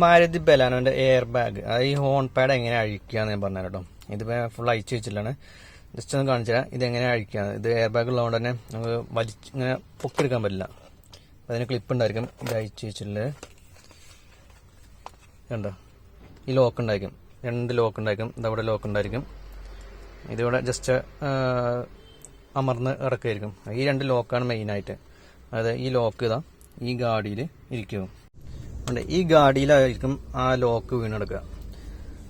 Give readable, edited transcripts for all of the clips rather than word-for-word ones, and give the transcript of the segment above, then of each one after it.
Maruti ബലാനോന്റെ air bag, അത് ഈ horn pad എങ്ങനെ അഴിക്കുകയെന്ന് ഞാൻ പറഞ്ഞു കേട്ടോ. ഇതിപ്പോൾ ഫുൾ അഴിച്ചു വെച്ചിട്ടാണ്. ജസ്റ്റ് ഒന്ന് കാണിച്ചു തരാം ഇതെങ്ങനെ അഴിക്കുകയാണ്. ഇത് എയർ ബാഗ് ഉള്ളതുകൊണ്ട് തന്നെ നമുക്ക് ഇങ്ങനെ പൊക്കിയെടുക്കാൻ പറ്റില്ല. അതിന് ക്ലിപ്പ് ഉണ്ടായിരിക്കും. ഇത് അഴിച്ചു വെച്ചിട്ടുള്ളത് കണ്ടോ, ഈ ലോക്ക് ഉണ്ടായിരിക്കും, 2 ലോക്ക് ഉണ്ടായിരിക്കും. ഇതവിടെ ലോക്ക് ഉണ്ടായിരിക്കും. ഇതിവിടെ ജസ്റ്റ് അമർന്ന് ഇറക്കുമായിരിക്കും. ഈ 2 ലോക്കാണ് മെയിനായിട്ട്. അതായത് ഈ ലോക്ക് ഇതാ ഈ ഗാഡിയിൽ ഇരിക്കും. ഈ ഗാഡിയിലായിരിക്കും ആ ലോക്ക് വീണെടുക്കുക.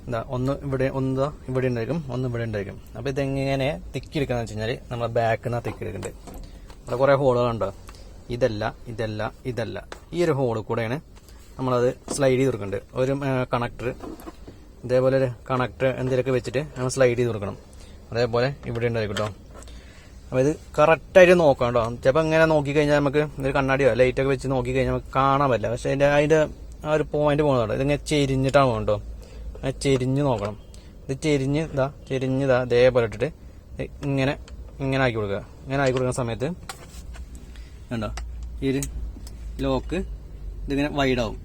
എന്താ ഒന്ന് ഇവിടെ, ഒന്ന് ഇവിടെ ഉണ്ടായിരിക്കും, ഒന്ന് ഇവിടെ ഉണ്ടായിരിക്കും. അപ്പോൾ ഇതെങ്ങനെ തിക്കിയെടുക്കാന്ന് വെച്ച് കഴിഞ്ഞാൽ നമ്മളെ ബാക്കിൽ നിന്നാണ് തിക്കിയെടുക്കേണ്ടത്. അവിടെ കുറേ ഹോളുകളുണ്ടോ, ഇതല്ല ഇതല്ല ഇതല്ല, ഈ ഒരു ഹോളിൽ കൂടെയാണ് നമ്മളത് സ്ലൈഡ് ചെയ്ത് കൊടുക്കേണ്ടത്. ഒരു കണക്ടർ, ഇതേപോലെ ഒരു കണക്ടർ എന്തെങ്കിലുമൊക്കെ വെച്ചിട്ട് നമ്മൾ സ്ലൈഡ് ചെയ്ത് കൊടുക്കണം. അതേപോലെ ഇവിടെ ഉണ്ടായിരിക്കും കേട്ടോ. അപ്പോൾ ഇത് കറക്റ്റായിട്ട് നോക്കാം കേട്ടോ. ചിലപ്പോൾ ഇങ്ങനെ നോക്കിക്കഴിഞ്ഞാൽ നമുക്ക് ഒരു കണ്ണാടിയോ ലൈറ്റൊക്കെ വെച്ച് നോക്കിക്കഴിഞ്ഞാൽ നമുക്ക് കാണാൻ പറ്റില്ല. പക്ഷെ അതിൻ്റെ ആ ഒരു പോയിന്റ് പോകുന്നുണ്ടോ, ഇതിങ്ങനെ ചെരിഞ്ഞിട്ടാണ് പോകുന്നുണ്ടോ, ചെരിഞ്ഞ് നോക്കണം. ഇത് ചെരിഞ്ഞിതാ അതേപോലെ ഇട്ടിട്ട് ഇങ്ങനെ ആക്കി കൊടുക്കുക. ഇങ്ങനെ ആക്കി കൊടുക്കുന്ന സമയത്ത് കണ്ടോ ഈ ഒരു ലോക്ക് ഇതിങ്ങനെ വൈഡാവും.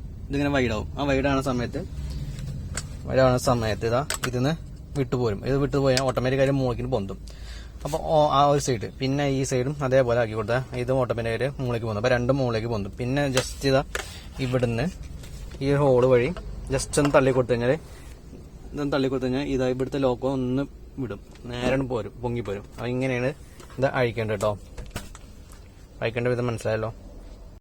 ആ വൈഡാവുന്ന സമയത്ത് ഇതാ ഇതിന്ന് വിട്ടുപോരും. ഇത് വിട്ടുപോയാൽ ഓട്ടോമാറ്റിക്കായിട്ട് മുകളിലേക്ക് പൊന്തും. അപ്പോൾ ആ ഒരു സൈഡ്, പിന്നെ ഈ സൈഡും അതേപോലെ ആക്കി കൊടുത്താൽ ഇതും ഓട്ടോമാറ്റിക്കായിട്ട് മുകളിലേക്ക് പൊന്തും. അപ്പോൾ 2 മുകളിലേക്ക് പൊന്തും. പിന്നെ ജസ്റ്റ് ഇതാ ഇവിടുന്ന് ഈ ഹോള് വഴി ജസ്റ്റ് ഒന്ന് തള്ളിക്കൊടുത്തു കഴിഞ്ഞാൽ ഇതാ ഇവിടുത്തെ ലോക്കോ ഒന്ന് വിടും, നേരെ പൊങ്ങിപ്പോരും. അപ്പോൾ ഇങ്ങനെയാണ് ഇത് അഴിക്കേണ്ടത് കേട്ടോ. അഴിക്കേണ്ട വിധം മനസ്സിലായല്ലോ.